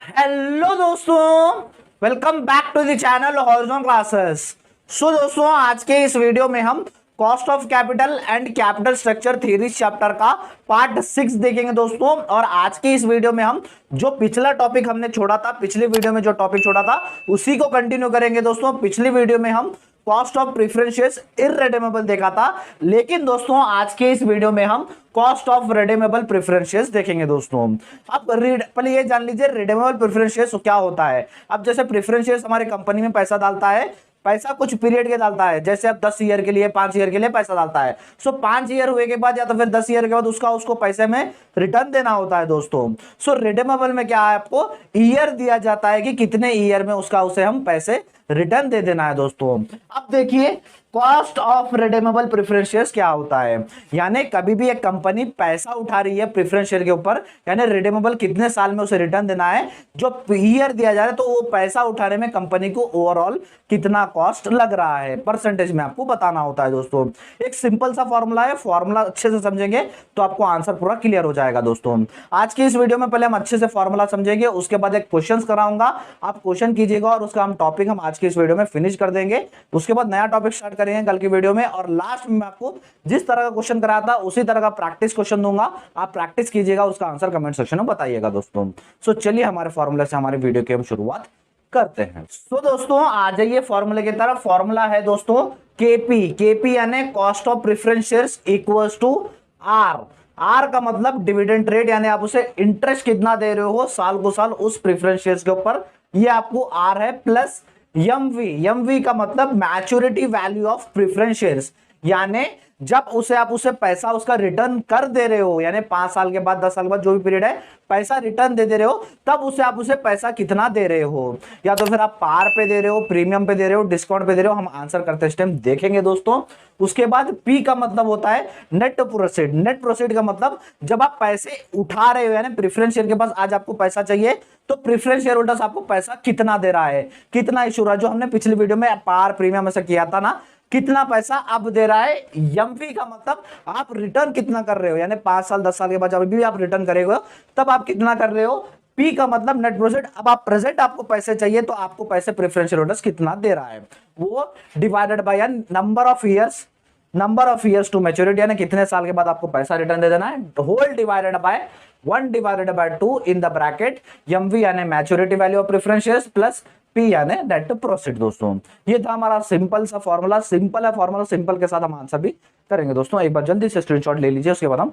Hello दोस्तों, welcome back to the channel horizon classes. So दोस्तों, आज के इस वीडियो में हम cost of capital and capital structure theories chapter का पार्ट 6 देखेंगे दोस्तों। और आज के इस वीडियो में हम जो पिछला टॉपिक हमने छोड़ा था, पिछली वीडियो में जो टॉपिक छोड़ा था उसी को कंटिन्यू करेंगे दोस्तों। पिछली वीडियो में हम कॉस्ट ऑफ प्रिफरेंशियस इररिडीमेबल देखा था, लेकिन दोस्तों आज के इस वीडियो में हम कॉस्ट ऑफ रिडीमेबल प्रेफरेंशियस देखेंगे दोस्तों। अब पहले ये जान लीजिए रिडीमेबल प्रेफरेंशियस क्या होता है। अब जैसे प्रेफरेंशियस हमारी कंपनी में पैसा डालता है, पैसा कुछ पीरियड के डालता है, जैसे अब 10 ईयर के लिए 5 ईयर के लिए पैसा डालता है। सो 5 ईयर हुए के बाद या तो फिर 10 ईयर के बाद उसको पैसे में रिटर्न देना होता है दोस्तों। सो रिडीमेबल में क्या है, आपको ईयर दिया जाता है कि कितने ईयर में उसे हम पैसे रिटर्न दे देना है दोस्तों। अब देखिए कॉस्ट ऑफ रिडीमेबल प्रेफरेंशियस क्या होता है। यानी कभी भी एक कंपनी पैसा उठा रही है प्रेफरेंस शेयर के ऊपर, यानी रिडीमेबल कितने साल में उसे रिटर्न देना है, जो ईयर दिया जा रहा है, तो वो पैसा उठाने में कंपनी को ओवरऑल कितना कॉस्ट लग रहा है परसेंटेज में आपको बताना होता है दोस्तों। एक सिंपल सा फॉर्मूला है, फॉर्मूला अच्छे से समझेंगे तो आपको आंसर पूरा क्लियर हो जाएगा दोस्तों। आज की इस वीडियो में पहले हम अच्छे से फॉर्मूला समझेंगे, उसके बाद एक क्वेश्चन कराऊंगा, आप क्वेश्चन कीजिएगा और उसका हम टॉपिक हम आज की इस वीडियो में फिनिश कर देंगे। उसके बाद नया टॉपिक स्टार्ट करेंगे कल की वीडियो में, और लास्ट में मैं आपको जिस तरह का क्वेश्चन कराया था उसी तरह का प्रैक्टिस क्वेश्चन दूंगा, आप प्रैक्टिस कीजिएगा, उसका आंसर कमेंट सेक्शन में बताइएगा दोस्तों। सो चलिए हमारे फॉर्मूले से हमारे वीडियो की हम शुरुआत करते हैं। तो दोस्तों आ जाइए फॉर्मूले की तरफ। फॉर्मूला है दोस्तों केपी यानी cost of preference shares equals to R का मतलब डिविडेंड रेट, यानी आप उसे इंटरेस्ट कितना दे रहे हो साल को साल उस प्रेफरेंस शेयर्स के ऊपर, ये आपको आर है, प्लस एमवी का मतलब maturity value of preference shares, यानी जब आप उसे पैसा उसका रिटर्न कर दे रहे हो, यानी 5 साल के बाद 10 साल के बाद जो भी पीरियड है पैसा रिटर्न दे रहे हो, तब आप उसे पैसा कितना दे रहे हो, या तो फिर आप पार पे दे रहे हो, प्रीमियम पे दे रहे हो, डिस्काउंट पे दे रहे हो, हम आंसर करते इस टाइम देखेंगे दोस्तों। उसके बाद पी का मतलब होता है नेट प्रोसीड। नेट प्रोसीड का मतलब जब आप पैसे उठा रहे हो, यानी प्रेफरेंस शेयर के पास आज आपको पैसा चाहिए, तो प्रेफरेंस शेयर होल्डर्स आपको पैसा कितना दे रहा है, कितना इशू रहा है, जो हमने पिछली वीडियो में पार प्रीमियम ऐसा किया था ना, कितना पैसा अब दे रहा है। एमवी का मतलब आप रिटर्न कितना कर रहे हो, यानी 5 साल 10 साल के बाद जब भी आप रिटर्न करेंगे तब आप कितना कर रहे हो। पी का मतलब नेट प्रोसीड, अब आप प्रेजेंट आपको पैसे चाहिए तो आपको पैसे प्रेफरेंस शेयर होल्डर्स कितना दे रहा है, वो divided by number of years to maturity, यानी कितने साल के बाद आपको पैसा रिटर्न दे देना है, whole divided by 1 divided by 2 in the bracket MV यानी maturity value of preference shares plus P यानी नेट प्रोसीड दोस्तों। ये था हमारा सिंपल सा फॉर्मूला, सिंपल है फॉर्मूला, सिंपल के साथ हम आंसर भी करेंगे दोस्तों। एक बार जल्दी से स्क्रीनशॉट ले लीजिए, उसके बाद हम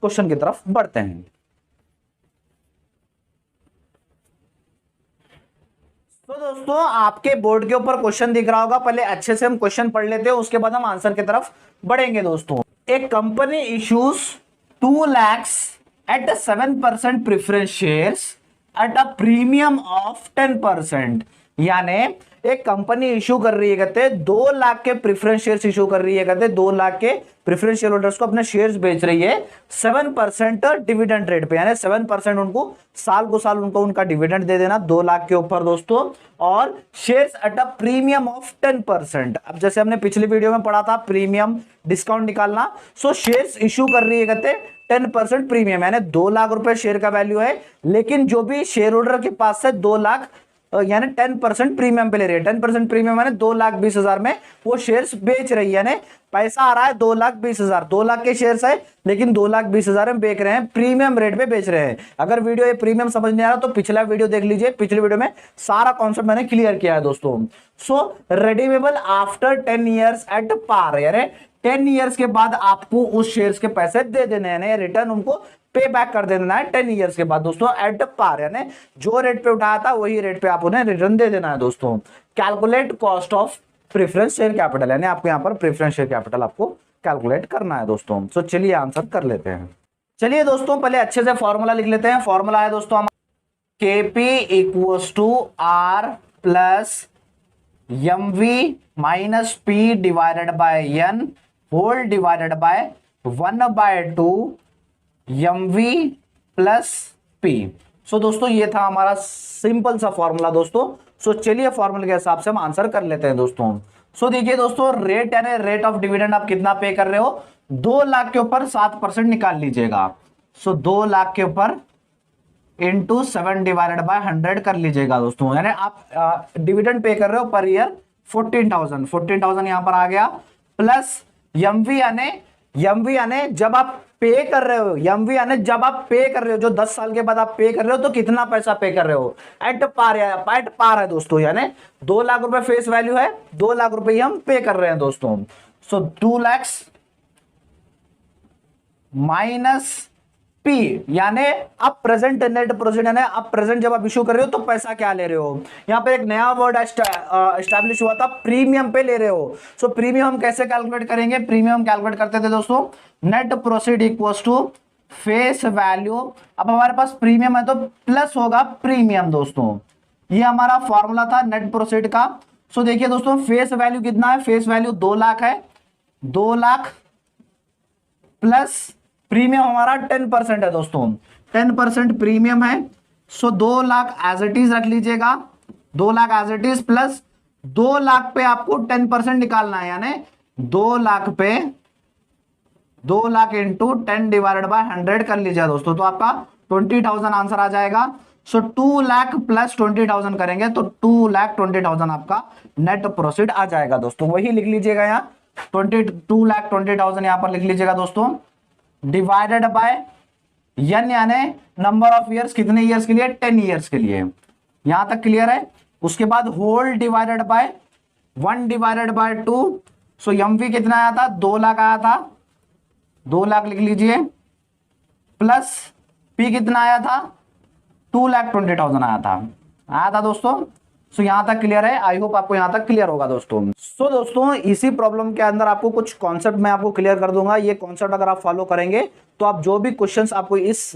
क्वेश्चन की तरफ बढ़ते हैं। तो दोस्तों आपके बोर्ड के ऊपर क्वेश्चन दिख रहा होगा, पहले अच्छे से हम क्वेश्चन पढ़ लेते हैं, उसके बाद हम आंसर की तरफ बढ़ेंगे दोस्तों। एक company issues 2 lakhs at 7% preference shares at a premium of 10%, यानी एक कंपनी इशू कर रही है, कहते 2 लाख के प्रेफरेंस शेयर्स इशू कर रही है, कहते 2 लाख के प्रेफरेंस शेयर होल्डर्स को अपने शेयर्स बेच रही है 7% डिविडेंड रेट पे, यानी 7% उनको साल को साल उनका डिविडेंड दे देना 2 लाख के ऊपर दोस्तों, और shares at a premium of 10%। अब जैसे हमने पिछली वीडियो में पढ़ा था प्रीमियम डिस्काउंट निकालना, सो शेयर्स इशू कर रही है कहते 10% प्रीमियम, यानी 2 लाख रुपए शेयर का वैल्यू है, लेकिन जो भी शेयर होल्डर के पास से 2 लाख यानी 10% प्रीमियम पे ले रही है। 10% प्रीमियम यानी 2,20,000 में वो शेयर्स बेच रही है, यानी पैसा आ रहा है 2,20,000, 2 लाख के शेयर्स है लेकिन 2,20,000 में बेच रहे हैं, प्रीमियम रेट पे बेच रहे हैं। अगर वीडियो ये प्रीमियम समझ नहीं आ रहा तो पिछला वीडियो देख लीजिए, पिछले वीडियो में सारा कॉन्सेप्ट मैंने क्लियर किया है दोस्तों। So redeemable after 10 years at par, यानी 10 ईयर्स के बाद आपको उस शेयर्स के पैसे दे देने हैं, रिटर्न उनको पे बैक कर देना है 10 ईयर्स के बाद दोस्तों एट पार, यानी जो रेट पे उठाया था वही रेट पे आप उन्हें रिटर्न दे देना है दोस्तों। Calculate cost of preference share capital, यानी आपको यहाँ पर प्रेफरेंस शेयर कैपिटल आपको कैलकुलेट करना है दोस्तों। सो चलिए आंसर कर लेते हैं। चलिए दोस्तों पहले अच्छे से फॉर्मूला लिख लेते हैं। फॉर्मूला है दोस्तों हमारा KP equals to R plus MV minus P divided by N whole divided by 1/2 MV plus P. So दोस्तों ये था हमारा सिंपल सा फॉर्मूला दोस्तों। सो चलिए फॉर्मूले के हिसाब से हम आंसर कर लेते हैं दोस्तों। सो देखिए दोस्तों, रेट यानी रेट ऑफ डिविडेंड आप कितना पे कर रहे हो, 2 लाख के ऊपर 7% निकाल लीजिएगा। सो 2 लाख के ऊपर इंटू 7/100 कर लीजिएगा दोस्तों। यानी आप डिविडेंड पे कर रहे हो पर ईयर 14,000 यहां पर आ गया, प्लस एमवी यानी जब आप पे कर रहे हो, एमवी यानी जब आप पे कर रहे हो, जो 10 साल के बाद आप पे कर रहे हो तो कितना पैसा पे कर रहे हो, एट पार है दोस्तों। यानी 2 लाख रुपए फेस वैल्यू है, 2 लाख रुपए हम पे कर रहे हैं दोस्तों। सो 2 लाख माइनस पी, यानी अब प्रेजेंट नेट प्रोसीड, यानी अब प्रेजेंट जब आप इशू कर रहे हो तो पैसा क्या ले रहे हो। यहां पर एक नया वर्ड एस्टैब्लिश हुआ था, प्रीमियम पे ले रहे हो। सो प्रीमियम हम कैसे कैलकुलेट करेंगे, प्रीमियम कैलकुलेट करते थे दोस्तों, net proceed equals to face value. अब हमारे पास प्रीमियम है तो प्लस होगा प्रीमियम दोस्तों, ये हमारा फॉर्मूला था नेट प्रोसीड का। सो देखिए दोस्तों, फेस वैल्यू कितना है, फेस वैल्यू 2 लाख है, 2 लाख प्लस प्रीमियम हमारा 10% है दोस्तों, 10% प्रीमियम है। So 2 lakh as it is रख लीजिएगा, 2 lakh as it is, plus 2 lakh पे आपको 10% निकालना है, यानी 2 लाख पे 2 लाख इंटू 10/100 कर लीजिए दोस्तों, तो आपका 20,000 आंसर आ जाएगा। सो 2 लाख प्लस 20,000 करेंगे तो 2,20,000 आपका नेट प्रोसीड आ जाएगा दोस्तों। वही लिख लीजिएगा यहाँ 2,20,000 यहां पर लिख लीजिएगा दोस्तों, डिवाइडेड बाय एन, यानी नंबर ऑफ ईयर्स, कितने ईयर्स के लिए, 10 ईयर्स के लिए। यहां तक क्लियर है। उसके बाद whole divided by 1/2। So MV कितना आया था, 2 लाख आया था, 2 लाख लिख लीजिए, प्लस पी कितना आया था, 2,20,000 आया था दोस्तों। सो यहां तक क्लियर है, आई होप आपको यहां तक क्लियर होगा दोस्तों। सो दोस्तों, इसी प्रॉब्लम के अंदर आपको कुछ कॉन्सेप्ट मैं आपको क्लियर कर दूंगा। ये कॉन्सेप्ट अगर आप फॉलो करेंगे तो आप जो भी क्वेश्चंस आपको इस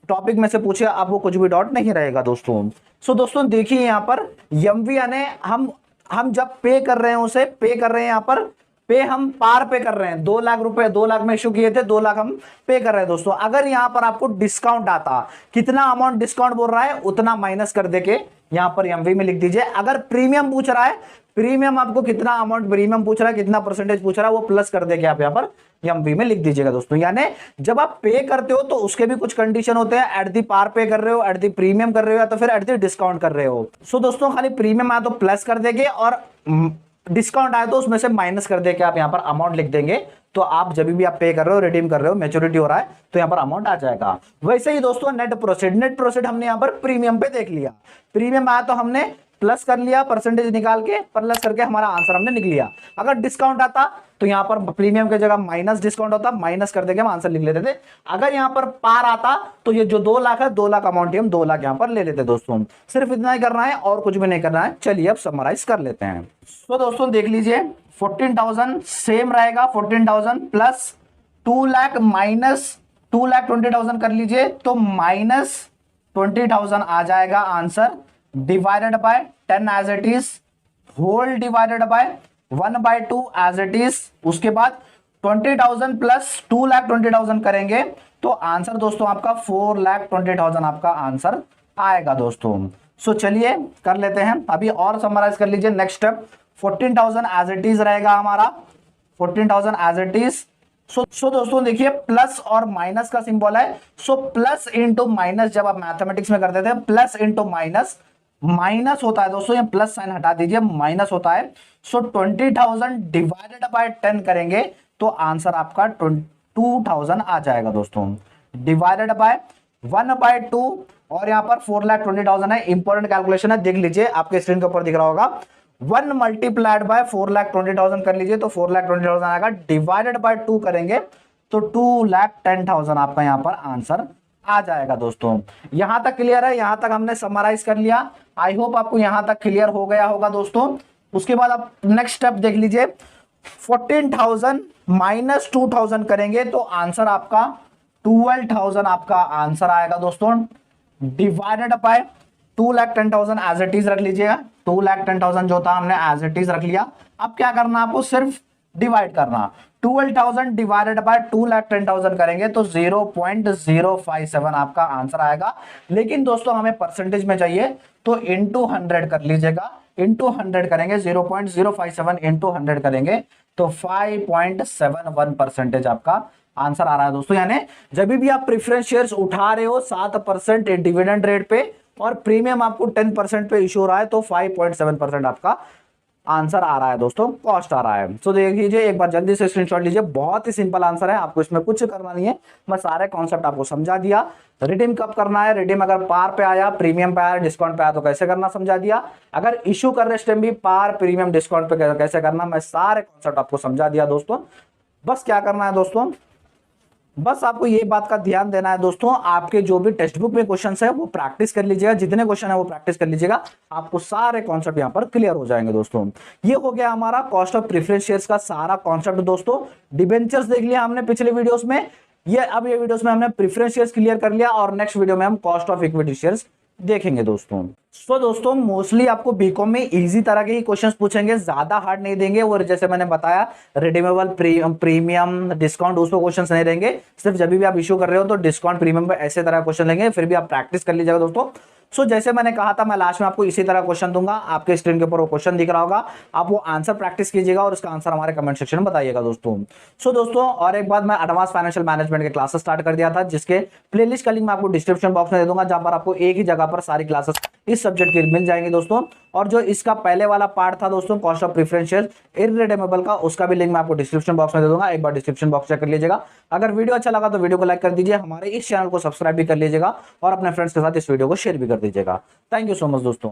टॉपिक में से पूछे आपको कुछ भी डाउट नहीं रहेगा दोस्तों। सो दोस्तों देखिए, यहां पर एमवी यानी हम जब पे कर रहे हैं, उसे पे कर रहे हैं, यहां पर पे हम पार पे कर रहे हैं, 2 लाख रुपए, 2 लाख में इशू किए थे, 2 लाख हम पे कर रहे हैं दोस्तों। अगर यहां पर आपको डिस्काउंट आता, कितना अमाउंट डिस्काउंट बोल रहा है उतना माइनस कर देके यहां पर एमवी में लिख दीजिए। अगर प्रीमियम पूछ रहा है, प्रीमियम आपको कितना अमाउंट प्रीमियम पूछ रहा है, कितना परसेंटेज पूछ रहा है, वो प्लस कर देके आप यहां पर एमवी में लिख दीजिएगा दोस्तों। यानी जब आप पे करते हो तो उसके भी कुछ कंडीशन होते हैं, एट दी पार पे कर रहे हो, एट दी प्रीमियम कर रहे हो, या तो फिर एट दी डिस्काउंट कर रहे हो। सो दोस्तों, खाली प्रीमियम आया तो प्लस कर देंगे और डिस्काउंट आया तो उसमें से माइनस कर देके आप यहां पर अमाउंट लिख देंगे। तो आप जब भी आप पे कर रहे हो, रिडीम कर रहे हो, मैच्योरिटी हो रहा है तो यहां पर अमाउंट आ जाएगा। वैसे ही दोस्तों नेट प्रोसीड हमने यहां पर प्रीमियम पे देख लिया, प्रीमियम आया तो हमने प्लस कर लिया, परसेंटेज निकाल के प्लस करके हमारा आंसर हमने लिख लिया। अगर डिस्काउंट आता तो यहां पर प्रीमियम की जगह माइनस डिस्काउंट होता, माइनस कर देके हम आंसर लिख लेते थे। अगर यहां पर पार आता तो ये जो 2 लाख है, 2 लाख अमाउंट हम 2 लाख यहां पर ले लेते दोस्तों। सिर्फ इतना ही करना है और कुछ भी नहीं करना है। चलिए अब समराइज कर लेते हैं। तो दोस्तों देख लीजिए, 14,000 सेम रहेगा, 14,000 प्लस 2 लाख माइनस 2,20,000 कर लीजिए तो माइनस 20,000 आ जाएगा answer, divided by 10 as it is, whole divided by 1/2 as it is. उसके बाद 20,000 प्लस 2,20,000 करेंगे तो आंसर दोस्तों आपका 4,20,000 आपका आंसर आएगा दोस्तों। सो चलिए कर लेते हैं अभी और समराइज कर लीजिए। Next step 14,000 as it is रहेगा हमारा, 14,000 एज इट इज। सो दोस्तों देखिए, प्लस और माइनस का सिंबल है। सो प्लस इंटू माइनस, जब आप मैथमेटिक्स में करते थे प्लस इंटू माइनस, माइनस होता है दोस्तों, ये प्लस साइन हटा दीजिए, माइनस होता है। सो 20,000 डिवाइडेड बाय 10 करेंगे तो आंसर आपका 2,000 आ जाएगा दोस्तों, डिवाइडेड बाय 1/2 और यहां पर 4,20,000 है। इंपॉर्टेंट कैलकुलेशन है, देख लीजिए आपके स्क्रीन के ऊपर दिख रहा होगा। 1 मल्टीप्लाइड बाय 4,20,000 कर लीजिए तो 4,20,000 आएगा, डिवाइडेड बाय 2 करेंगे तो 2,10,000 आपका यहां पर आंसर आ जाएगा दोस्तों। यहां तक क्लियर है, यहां तक हमने समराइज कर लिया। आई होप आपको यहां तक क्लियर हो गया होगा दोस्तों। उसके बाद आप नेक्स्ट स्टेप देख लीजिए, 14,000 माइनस 2,000 करेंगे तो आंसर आपका 12,000 आपका आंसर आएगा दोस्तों, divided by 2,10,000 as it is रख लीजिएगा। 2,10,000 जो था हमने एज इट इज रख लिया। अब क्या करना, आपको सिर्फ डिवाइड करना। 12,000 डिवाइडेड बाय 2,10,000 करेंगे तो 0.057 आपका आंसर आएगा। लेकिन दोस्तों हमें परसेंटेज में चाहिए तो इंटू 100 कर लीजिएगा, इंटू 100 करेंगे, 0.057 इंटू 100 करेंगे तो 5.71% आपका आंसर आ रहा है दोस्तों। यानी जब भी आप प्रेफरेंस शेयर्स उठा रहे हो 7% डिविडेंड रेट पे और प्रीमियम आपको 10% पे इशू हो रहा है तो 5.7% आपका आंसर आ रहा है दोस्तों, कॉस्ट आ रहा है। तो देख लीजिए एक बार जल्दी से स्क्रीनशॉट लीजिए, बहुत ही सिंपल आंसर है, आपको इसमें कुछ करना नहीं है, मैं सारे कॉन्सेप्ट आपको समझा दिया। रिडीम कब करना है, रिडीम अगर पार पे आया, प्रीमियम पे आया, डिस्काउंट पे आया तो कैसे करना समझा दिया। अगर इशू कर रहे टाइम भी पार, प्रीमियम, डिस्काउंट पे कैसे करना, मैं सारे कॉन्सेप्ट आपको समझा दिया दोस्तों। बस क्या करना है दोस्तों, बस आपको ये बात का ध्यान देना है दोस्तों, आपके जो भी टेक्स्ट बुक में क्वेश्चंस है वो प्रैक्टिस कर लीजिएगा, जितने क्वेश्चन है वो प्रैक्टिस कर लीजिएगा, आपको सारे कॉन्सेप्ट यहां पर क्लियर हो जाएंगे दोस्तों। ये हो गया हमारा कॉस्ट ऑफ प्रेफरेंस शेयर्स का सारा कॉन्सेप्ट दोस्तों। डिबेंचर्स देख लिया हमने पिछले वीडियोस में, ये वीडियोस में हमने प्रेफरेंस शेयर्स क्लियर कर लिया और नेक्स्ट वीडियो में हम कॉस्ट ऑफ इक्विटी शेयर्स देखेंगे दोस्तों। सो दोस्तों मोस्टली आपको बीकॉम में इजी तरह के ही क्वेश्चंस पूछेंगे, ज्यादा हार्ड नहीं देंगे, और जैसे मैंने बताया रिडीमेबल, प्रीमियम, डिस्काउंट उस पर क्वेश्चंस नहीं देंगे, सिर्फ जब भी आप इशू कर रहे हो तो डिस्काउंट, प्रीमियम पे ऐसे तरह क्वेश्चन लेंगे, फिर भी आप प्रैक्टिस कर लीजिएगा दोस्तों। सो जैसे मैंने कहा था मैं लास्ट में आपको इसी तरह क्वेश्चन दूंगा, आपके स्क्रीन के ऊपर वो क्वेश्चन दिख रहा होगा, आप वो आंसर प्रैक्टिस कीजिएगा और उसका आंसर हमारे कमेंट सेक्शन में बताइएगा दोस्तों। सो दोस्तों और एक बात, मैं एडवांस फाइनेंशियल मैनेजमेंट के क्लासेस स्टार्ट कर दिया था, जिसके प्लेलिस्ट का लिंक मैं आपको डिस्क्रिप्शन बॉक्स में दे दूंगा, जहां पर आपको एक ही जगह पर सारी क्लासेस इस सब्जेक्ट की मिल जाएंगे दोस्तों। और जो इसका पहले वाला पार्ट था दोस्तों कॉस्ट ऑफ प्रेफरेंस शेयर्स इररिडेमेबल का, उसका भी लिंक मैं आपको डिस्क्रिप्शन बॉक्स में दे दूंगा, एक बार डिस्क्रिप्शन बॉक्स चेक कर लीजिएगा। अगर वीडियो अच्छा लगा तो वीडियो को लाइक कर दीजिए, हमारे इस चैनल को सब्सक्राइब भी कर लीजिएगा और अपने फ्रेंड्स के साथ इस वीडियो को शेयर भी कर दीजिएगा। थैंक यू सो मच दोस्तों।